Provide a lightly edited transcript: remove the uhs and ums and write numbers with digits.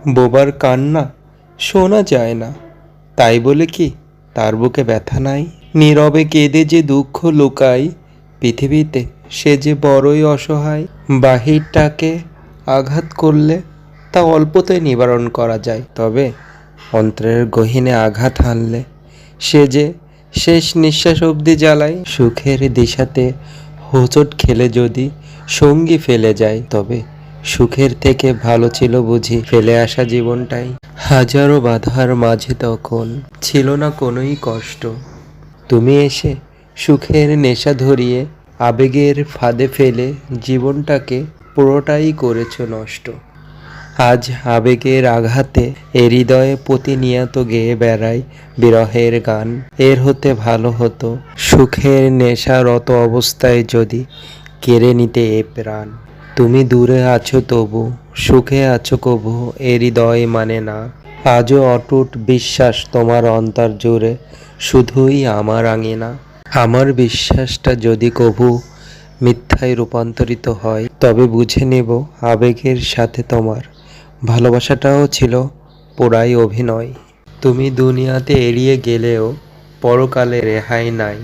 বোবার কান্না শোনা যায় না, তাই বলে কি তার বুকে ব্যথা নাই? নীরবে কেঁদে যে দুঃখ লুকায় পৃথিবীতে, সে যে বড়ই অসহায়। বাহিরটাকে আঘাত করলে তা অল্পতেই নিবারণ করা যায়, তবে অন্তরের গহীনে আঘাত হানলে সে যে শেষ নিঃশ্বাস অবধি জ্বালায়। সুখের দিশাতে হোঁচট খেলে যদি সঙ্গী ফেলে যায়, তবে সুখের থেকে ভালো ছিল বুঝি ফেলে আসা জীবনটাই। হাজারো বাধার মাঝে তখন ছিল না কোনোই কষ্ট, তুমি এসে সুখের নেশা ধরিয়ে আবেগের ফাঁদে ফেলে জীবনটাকে পুরোটাই করেছ নষ্ট। আজ আবেগের আঘাতে এ হৃদয়ে প্রতিনিয়ত গেয়ে বেড়ায় বিরহের গান। এর হতে ভালো হতো সুখের নেশারত অবস্থায় যদি কেড়ে নিতে এ প্রাণ। তুমি দূরে আছো তবু সুখে আছো কবু, এ হৃদয় মানে না। আজও অটুট বিশ্বাস তোমার অন্তর জুড়ে, শুধুই আমার আঙিনা। আমার বিশ্বাসটা যদি কভু মিথ্যায় রূপান্তরিত হয়, তবে বুঝে নেব আবেগের সাথে তোমার ভালোবাসাটাও ছিল পুরাই অভিনয়। তুমি দুনিয়াতে এড়িয়ে গেলেও পরকালে রেহাই নাই।